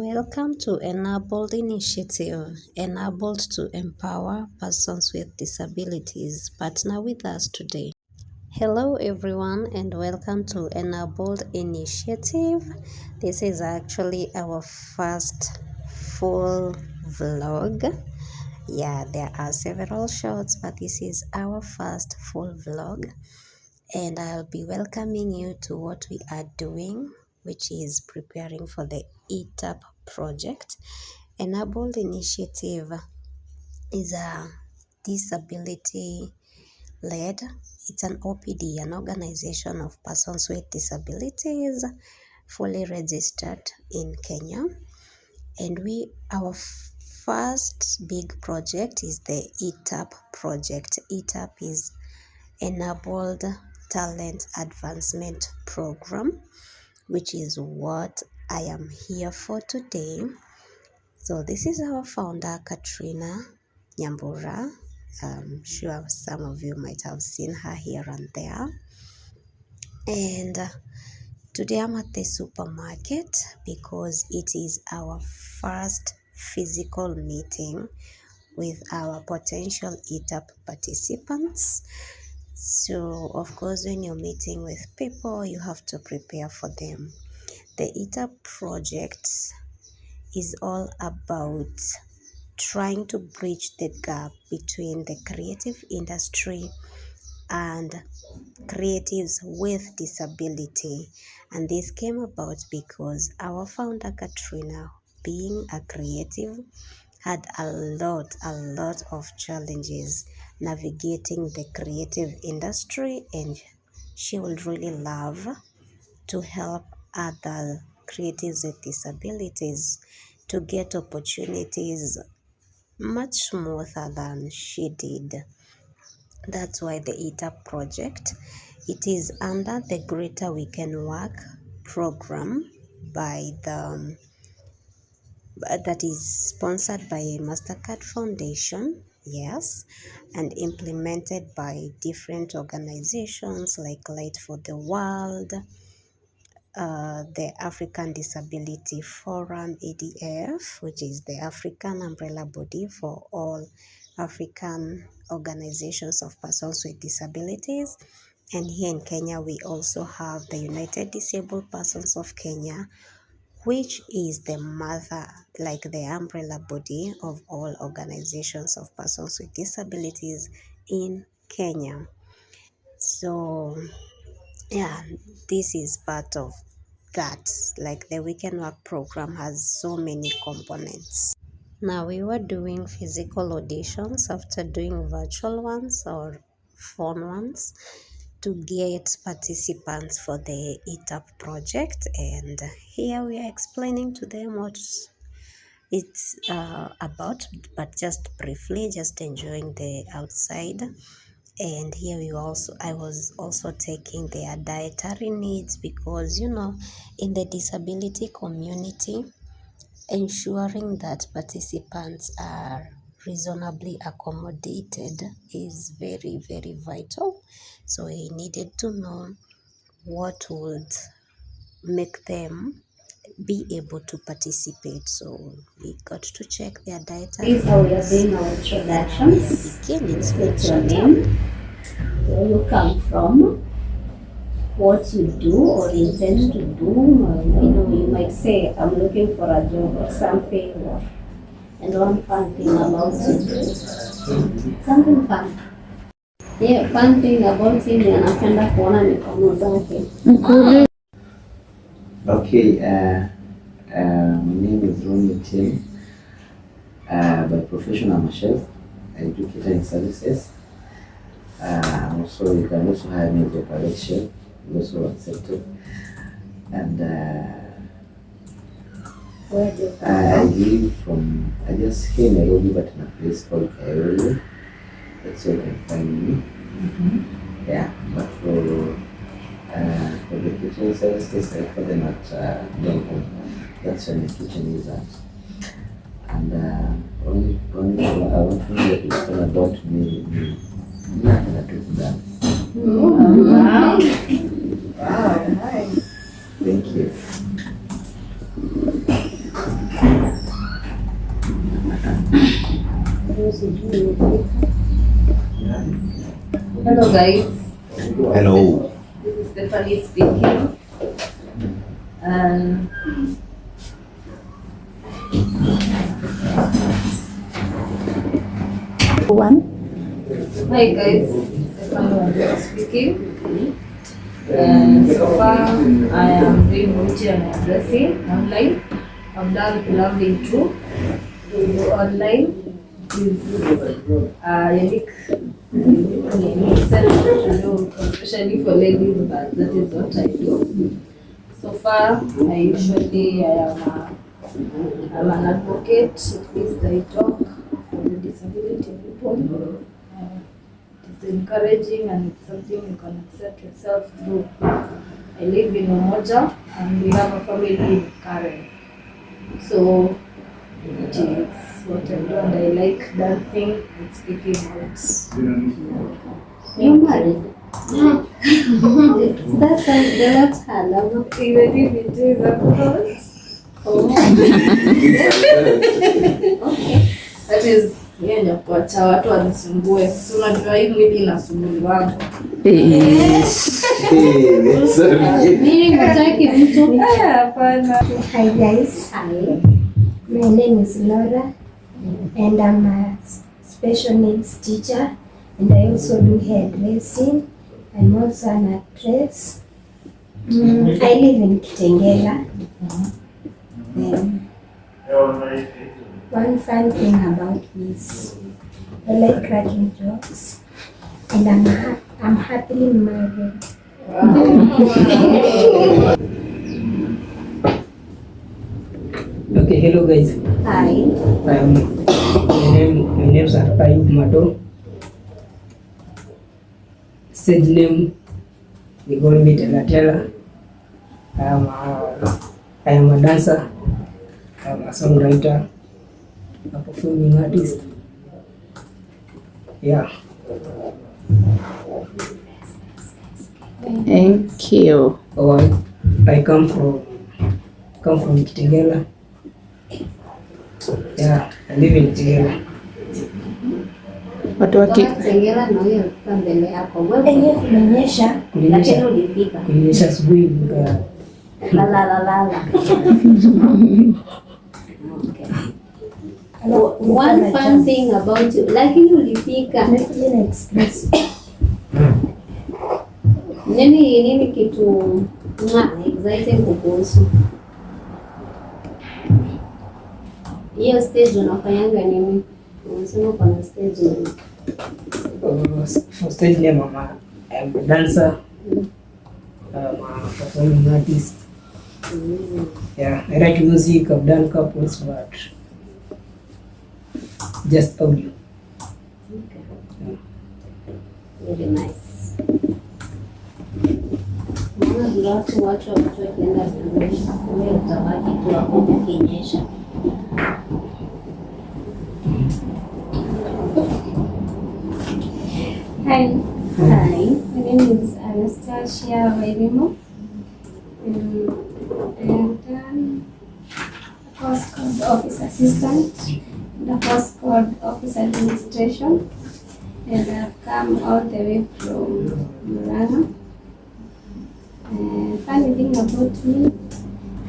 welcome to Enabled Initiative, enabled to empower persons with disabilities. Partner with us today. Hello everyone and welcome to Enabled Initiative. This is actually our first full vlog. Yeah, there are several shorts, but this is our first full vlog. And I'll be welcoming you to what we are doing, which is preparing for the ETAP project. Enabled Initiative is a disability-led, it's an OPD, an organization of persons with disabilities, fully registered in Kenya. And our first big project is the ETAP project. ETAP is Enabled Talent Advancement Program, which is what I am here for today. So this is our founder, Katrina Nyambura. I'm sure some of you might have seen her here and there. And today I'm at the supermarket because it is our first physical meeting with our potential ETAP participants. So, of course, when you're meeting with people, you have to prepare for them. The ETAP project is all about trying to bridge the gap between the creative industry and creatives with disability. And this came about because our founder, Katrina, being a creative, had a lot of challenges navigating the creative industry, and she would really love to help other creatives with disabilities to get opportunities much smoother than she did. That's why the ETAP project, it is under the Greater We Can Work program that is sponsored by Mastercard Foundation, yes, and implemented by different organizations like Light for the World, the African Disability Forum, ADF, which is the African umbrella body for all African organizations of persons with disabilities. And here in Kenya, we also have the United Disabled Persons of Kenya, which is the mother, like the umbrella body of all organizations of persons with disabilities in Kenya. So, yeah, this is part of that. Like the We Can Work program has so many components. Now, we were doing physical auditions after doing virtual ones or phone ones to get participants for the ETAP project, and here we are explaining to them what it's about, but just briefly, just enjoying the outside. And here I was also taking their dietary needs because in the disability community, ensuring that participants are reasonably accommodated is very, very vital. So he needed to know what would make them be able to participate. So we got to check their dietary. This is how we are doing our introductions. What's your name? Where you come from? What you do or intend to do? You might say, I'm looking for a job or something. And one fun thing about it. Something fun. Yeah, fun thing about him, anapenda kuona mikono zake. Okay, my name is Ronnie Tim. By profession, I'm a chef. I do catering services. Also, you can also hire me as a private chef. I'm also accepted. And where do you come I just came Nairobi, but in a place called Kayole. That's where you can find me. Mm-hmm. Yeah, but for the kitchen services, I put them at Donholm. That's where my kitchen is at. And only I want to know what is all about me. Nothing at all dance. Wow. Wow, nice. Thank you. Hello guys. Hello. This is Stephanie speaking. Hi guys, Stephanie speaking. So far I am doing beauty and dressing online. I've done plumbing too. Online is unique self to do, especially for ladies, but that is what I do. So far, I'm an advocate. At least I talk for the disability people. It's encouraging and it's something you can accept yourself through. I live in Umoja and we have a family in Karen. So it is what I do and I like dancing and speaking out. You're married? That sounds not hard. Even if it is, of course. Okay. That is yenye kuacha watu wanisumbue. Si unajua hii mwili inasumbuliwa. Mimi nataki mtu. Hapana. Hi guys. Hi. My name is Laura and I'm a special needs teacher and I also do hairdressing. I'm also an actress. I live in Kitengela. One fun thing about this, I like cracking jokes and I'm happily married. Okay, hello guys. Hi. My name is Ayub Mato. Stage name, they call me Tela. I am a dancer. I am a songwriter, a performing artist. Yeah. Thank you. I come from Kitengela. Yeah, I live in Kitengela. Watu waki Kitengela na wewe kwa mbele yako. Enye kumenyesha. Lakini ulifika. Kulinyesha asubuhi nika La. One fun thing about you, lakini ulifika. Nimekuja express. Nini kitu exciting kukuhusu? Hiyo stage unafanyanga nini? Unasema uko na stage nini? for stage name, I'm a dancer. I'm a performing artist. Yeah, I write music. I've done couples, but just audio. Very nice. Mbona vile watu wakienda kuonyesha kule utabaki tu hapo ukinyesha. Hi. Hi. My name is Anastasia Wairimo. And a course called Office Assistant, and a course called Office Administration. And I've come all the way from Murang'a. Funny thing about me,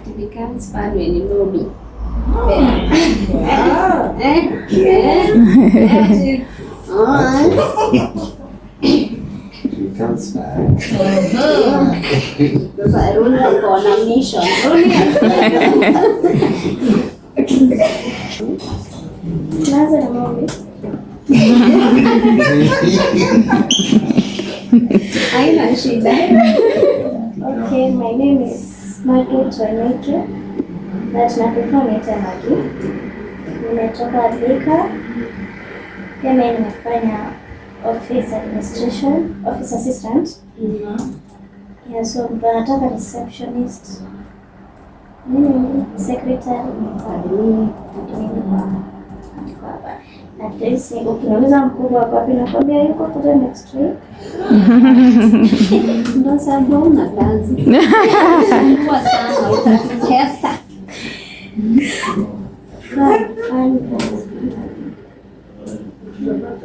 it becomes fun when you know me. Comes back. Sasa Runi uko na mission. Naanza na maombi. Haina shida. Okay, my name is Margaret Waneke, but na prefer niite Maggie. Nimetoka Thika. Pia mimi nimefanya office administration, office assistant. Yeah, so ndo nataka receptionist. Mimi secretary, admin kwa at least ukiniuliza mkubwa wako wapi nakwambia yuko kuja next week. Ndo sababu una kazi. Kwa sana utakesa. Fun.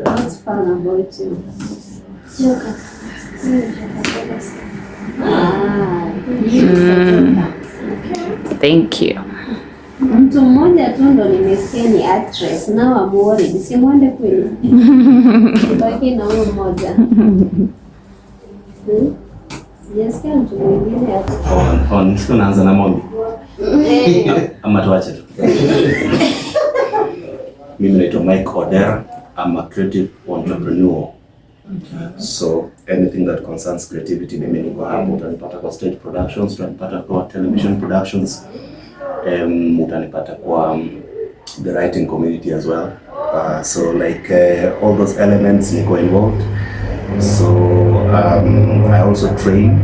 What's fun about you? Joka. Mimi ni joka sana. Thank you. Mtu mmoja tu ndo nimesikia ni actress. Now I'm worried. Simwende kweli. Baki na huyo mmoja. Sijasikia mtu mwingine hapo. Nisiko naanza na mombi. Ama tuache tu. Mimi naitwa Mike Odera. I'm a creative entrepreneur. So anything that concerns creativity, mimi niko hapo. Utanipata kwa stage productions, utanipata kwa television productions, utanipata kwa the writing community as well. So like all those elements niko involved. So I also train,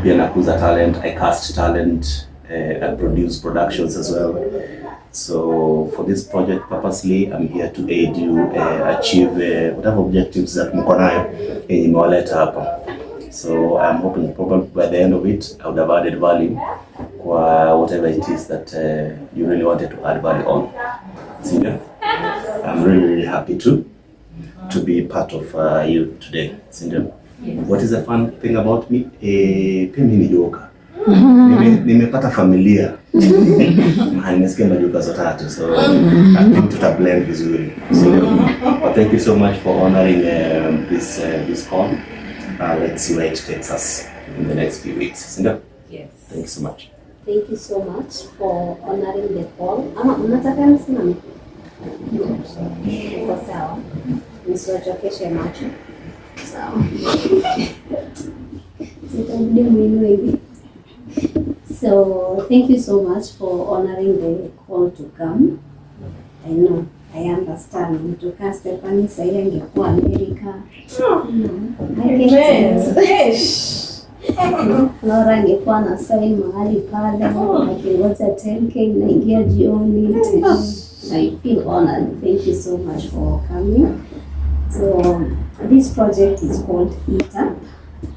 pia nakuza talent, I cast talent, I produce productions as well. So for this project purposely, I'm here to aid you achieve whatever objectives that mko nayo imewaleta hapa. So I'm hoping probably by the end of it, I would have added value kwa whatever it is that you really wanted to add value on. So, yeah, I'm really happy to be part of you today. Cindy. What is the fun thing about me? Pia mimi ni joka. Nimepata familia. Nimesikia majuka zote tatu. So I think tutablend vizuri. So but thank you so much for honoring this call. Let's see where it takes us in the next few weeks. Cindy? Yes. Thank you so much. Thank you so much for honoring the call. Ama mnataka nisimame? Iko sawa. Nisiwachokeshe macho. Sawa. Sitarudi mwinu hivi. So thank you so much for honoring the call to come. I know, I understand. Mtoka Stephanie sasa angekuwa Amerika. Laura angekuwa na sign mahali pale akingoja 10K inaingia jioni. I feel honored. Thank you so much for coming. So this project is called ETAP.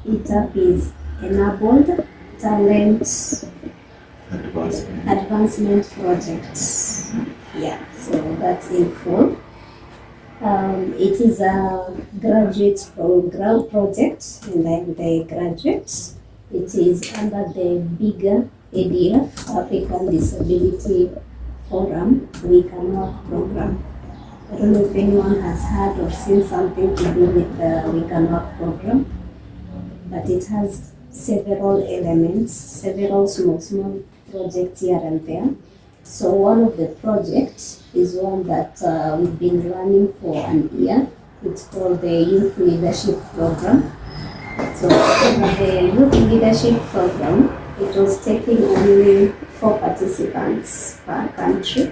ETAP is Enabled Talent Advancement Projects. Yeah, so that's in full. It is a graduate program project, and I'm the graduate. It is under the bigger ADF, African Disability Forum We Can Work program. I don't know if anyone has heard or seen something to do with the We Can Work program, but it has several elements, several small projects here and there. So one of the projects is one that we've been running for an year. It's called the Youth Leadership Program. So the Youth Leadership Program, it was taking only 4 participants per country,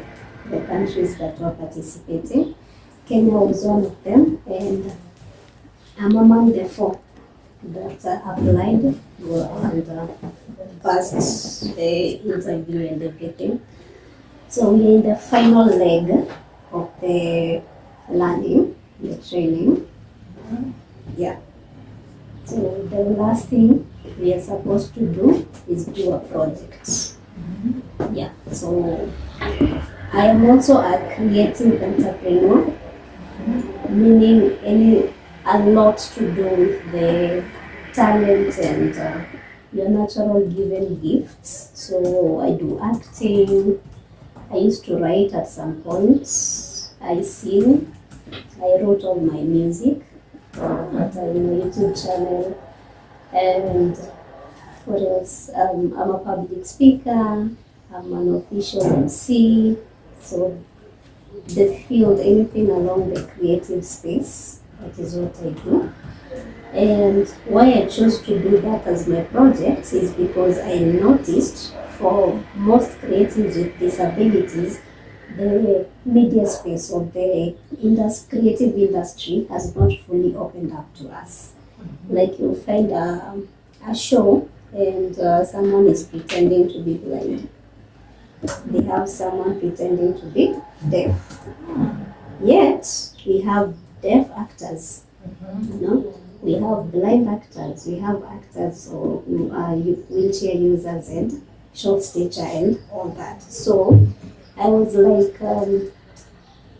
the countries that were participating. Kenya was one of them, and I'm among the 4 that applied and passed the interview and everything. So we're in the final leg of the learning, the training. Yeah. So the last thing we are supposed to do is do a project. Yeah. So I am also a creative entrepreneur, meaning a lot to do with the talent and your natural given gifts. So I do acting. I used to write at some point. I sing. I wrote all my music at a YouTube channel. And what else? I'm a public speaker. I'm an official MC. So the field, anything along the creative space, that is what I do. And why I chose to do that as my project is because I noticed for most creatives with disabilities, the media space or the creative industry has not fully opened up to us. Like you'll find a show and someone is pretending to be blind. They have someone pretending to be deaf. Yet we have deaf actors, you know? We have blind actors, we have actors who are wheelchair users and short stature and all that. So I was like,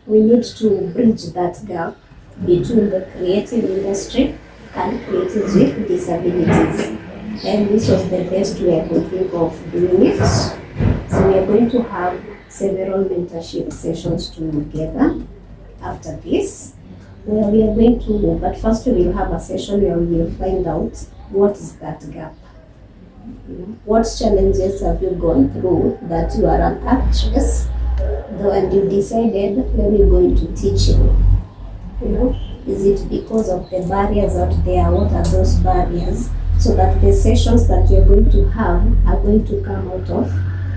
we need to bridge that gap between the creative industry and creatives with disabilities. And this was the best way I could think of doing it. So we are going to have several mentorship sessions together after this, where we are going to, but first we will have a session where we will find out what is that gap. What challenges have you gone through that you are an actress, though, and you decided, let me go into teaching? Is it because of the barriers out there? What are those barriers? So that the sessions that you're going to have are going to come out of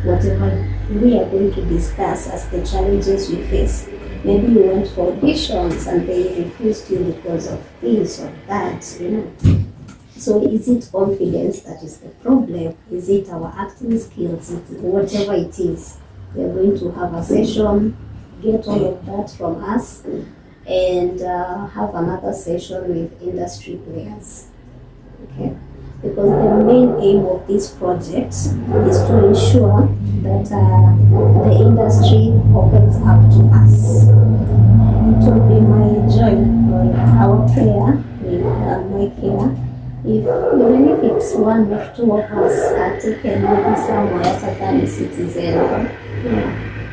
whatever we are going to discuss as the challenges we face. Maybe you went for auditions and they refused you because of this or that, So is it confidence that is the problem? Is it our acting skills? Whatever it is, we are going to have a session, get all of that from us, and have another session with industry players. Okay? Because the main aim of this project is to ensure that the industry opens up to us. It will be my joy, our prayer, my care, even if it's one or two of us are taken maybe somewhere other than a citizen,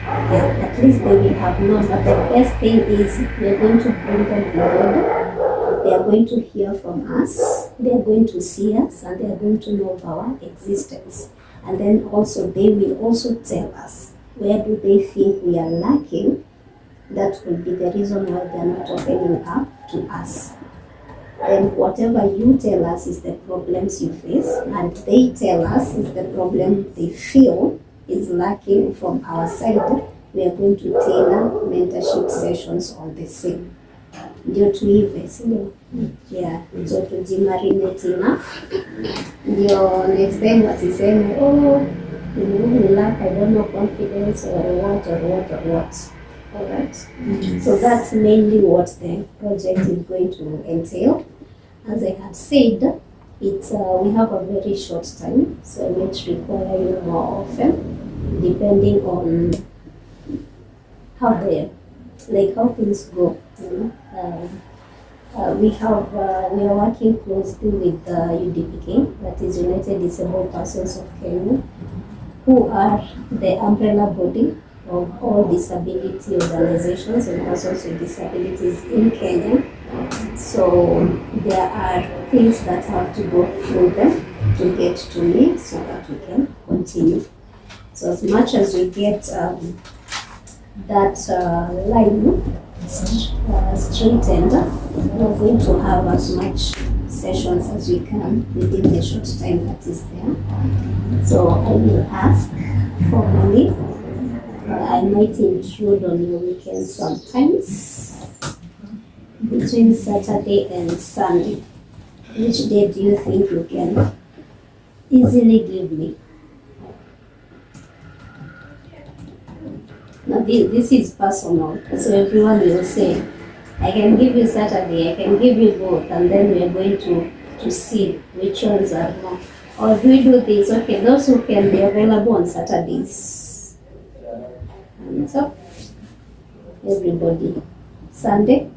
at least they will have known. But the best thing is we are going to bring them on board. They are going to hear from us, they are going to see us, and they are going to know of our existence. And then also they will also tell us where do they think we are lacking. That will be the reason why they are not opening up to us. Then whatever you tell us is the problems you face, and they tell us is the problem they feel is lacking from our side, we are going to tailor mentorship sessions on the same. Ndio tuive, sindio? Yeah, so tujimarinate enough. Ndio next time wasiseme, we lack, I don't know, confidence or what. Alright? So that's mainly what the project is going to entail. As I had said, it's we have a very short time, so it may require you more often, depending on how things go. We are working closely with UDPK, that is United Disabled Persons of Kenya, who are the umbrella body of all disability organizations and persons with disabilities in Kenya. So there are things that have to go through them to get to me so that we can continue. So as much as we get that line straightened, we're going to have as much sessions as we can within the short time that is there. So I will ask formally, I might intrude on your weekend sometimes, between Saturday and Sunday. Which day do you think you can easily give me? Now this is personal, so everyone will say, I can give you Saturday, I can give you both, and then we are going to see which ones are more. Or do we do this? Okay, those who can be available on Saturdays. And so, everybody. Sunday?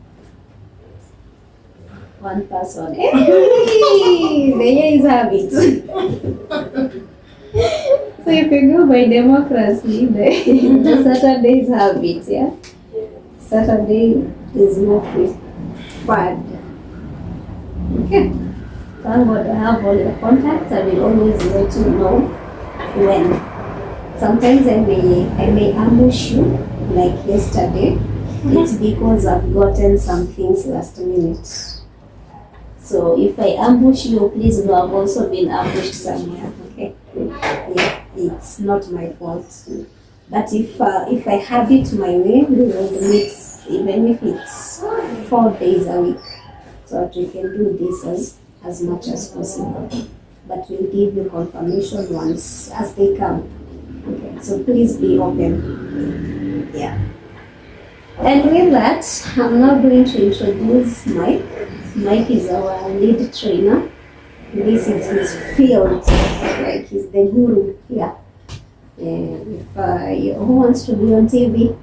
One person. Hey, the year is habit. So if you go by democracy, the Saturdays have it, yeah? Saturday is not preferred. Okay. Thank God I have all your contacts. I will always let you know when. Sometimes I may ambush you, like yesterday. It's because I've gotten some things last minute. So if I ambush you, please know I've also been ambushed somewhere, okay? Yeah, it's not my fault. But if I have it my way, we will mix, even if it's 4 days a week, so that we can do this as much as possible. But we'll give you confirmation once as they come. Okay, so please be open. Yeah. And with that, I'm now going to introduce Mike. Mike is our lead trainer. This is his field, like he's the guru here. If who wants to be on TV?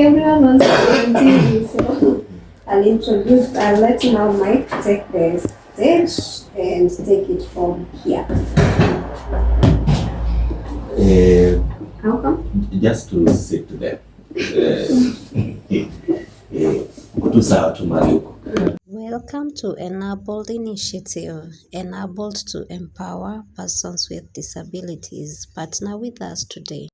Everyone wants to continue, so I'll let now Mike take the stage and take it from here. How come? Just to sit to them. Kutu sawa tumali huko. Welcome to Enabled Initiative, enabled to empower persons with disabilities. Partner with us today.